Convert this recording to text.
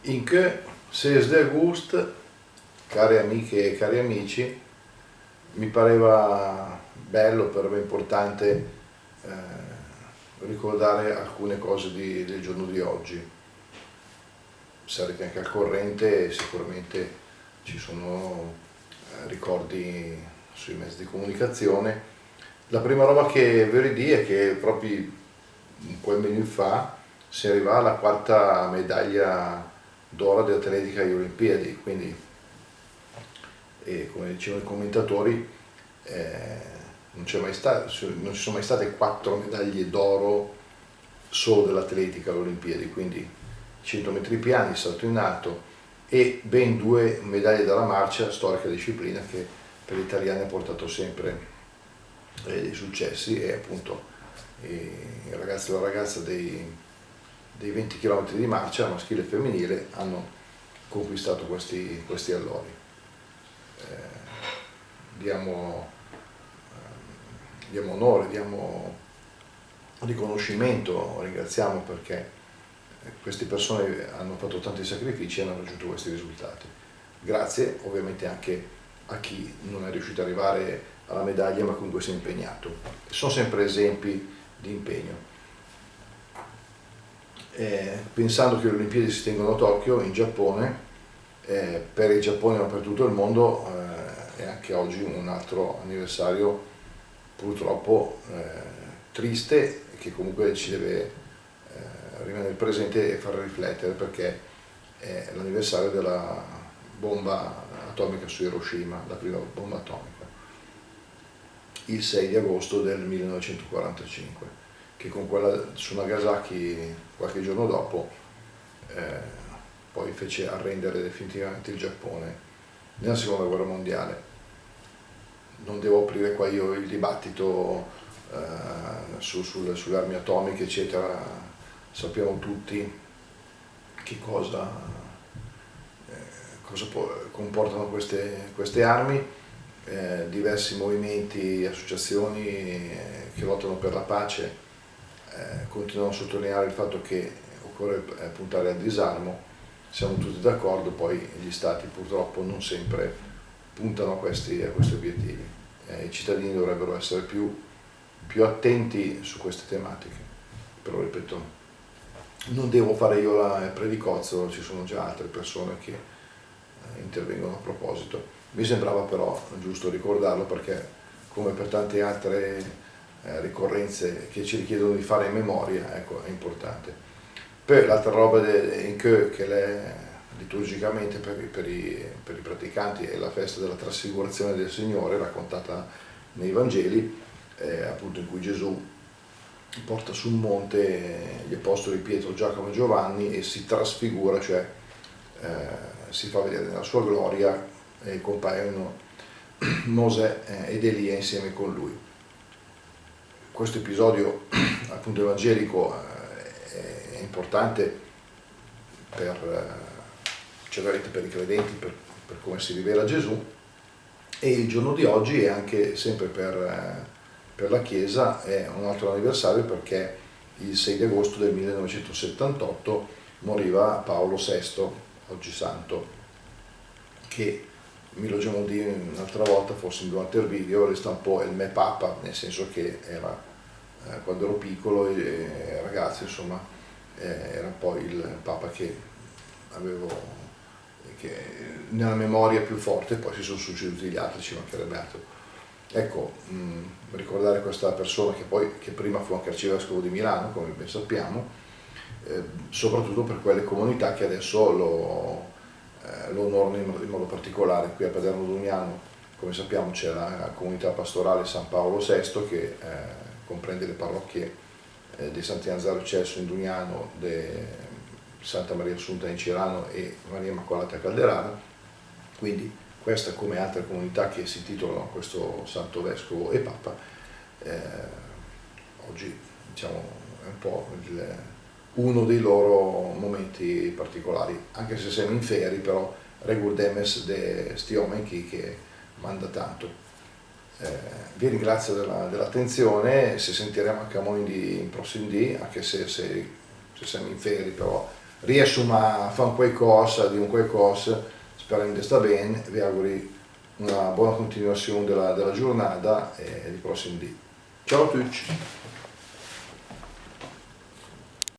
In che 6 di agosto, care amiche e cari amici, mi pareva bello, per me importante ricordare alcune cose del giorno di oggi. Sarete anche al corrente, sicuramente ci sono ricordi sui mezzi di comunicazione. La prima roba che vi ridì è che proprio un po' di mesi fa si arriva alla 4ª medaglia d'oro di atletica agli Olimpiadi, quindi come dicevano i commentatori non ci sono mai state 4 medaglie d'oro solo dell'atletica alle Olimpiadi, quindi 100 metri piani, salto in alto e ben 2 medaglie dalla marcia, storica disciplina che per gli italiani ha portato sempre dei successi, e appunto i ragazzi e la ragazza dei 20 km di marcia maschile e femminile hanno conquistato questi allori. Diamo onore, diamo riconoscimento, ringraziamo perché queste persone hanno fatto tanti sacrifici e hanno raggiunto questi risultati. Grazie ovviamente anche a chi non è riuscito ad arrivare alla medaglia ma comunque si è impegnato. Sono sempre esempi di impegno. Pensando che le Olimpiadi si tengono a Tokyo, in Giappone, per il Giappone ma per tutto il mondo è anche oggi un altro anniversario purtroppo triste, che comunque ci deve rimanere presente e far riflettere, perché è l'anniversario della bomba atomica su Hiroshima, la prima bomba atomica, il 6 di agosto del 1945, che con quella su Nagasaki qualche giorno dopo poi fece arrendere definitivamente il Giappone nella seconda guerra mondiale. Non devo aprire qua io il dibattito sulle armi atomiche eccetera, sappiamo tutti che cosa comportano queste armi. Diversi movimenti, associazioni che lottano per la pace continuano a sottolineare il fatto che occorre puntare al disarmo. Siamo tutti d'accordo, poi gli stati purtroppo non sempre puntano a questi obiettivi. I cittadini dovrebbero essere più attenti su queste tematiche, però ripeto, non devo fare io il predicozzo, ci sono già altre persone che intervengono a proposito. Mi sembrava però giusto ricordarlo perché, come per tante altre ricorrenze che ci richiedono di fare in memoria, ecco, è importante. Poi l'altra roba che è liturgicamente per i praticanti è la festa della trasfigurazione del Signore, raccontata nei Vangeli, appunto in cui Gesù porta sul monte gli apostoli Pietro, Giacomo e Giovanni e si trasfigura, cioè si fa vedere nella sua gloria e compaiono Mosè ed Elia insieme con lui. Questo episodio appunto evangelico è importante certamente per i credenti, per come si rivela Gesù, e il giorno di oggi è anche sempre per la Chiesa è un altro anniversario, perché il 6 di agosto del 1978 moriva Paolo VI, oggi santo, che mi lo giamo dire un'altra volta, forse durante il video, resta un po' il me papa, nel senso che era quando ero piccolo e ragazzo, insomma, era un po' il papa che avevo nella memoria più forte, poi si sono succeduti gli altri, ci mancherebbe altro. Ecco, ricordare questa persona che prima fu anche arcivescovo di Milano, come ben sappiamo, soprattutto per quelle comunità che adesso lo onorano in modo particolare. Qui a Paderno Dugnano, come sappiamo, c'è la comunità pastorale San Paolo VI, che comprende le parrocchie di Sant'Ianzaro Celso in Dugnano, Santa Maria Assunta in Cirano e Maria Immacolata a Calderara. Quindi questa, come altre comunità che si titolano a questo santo vescovo e papa, oggi diciamo è un po' uno dei loro momenti particolari, anche se siamo in ferie, però regur demes de sti omen che manda tanto. Vi ringrazio dell'attenzione, se sentiremo anche a in prossimi dì, anche se siamo in ferie, però riesuma a fare un qualcosa, di un qualcosa, spero che sta bene, vi auguro una buona continuazione della giornata e di prossimi dì. Ciao a tutti!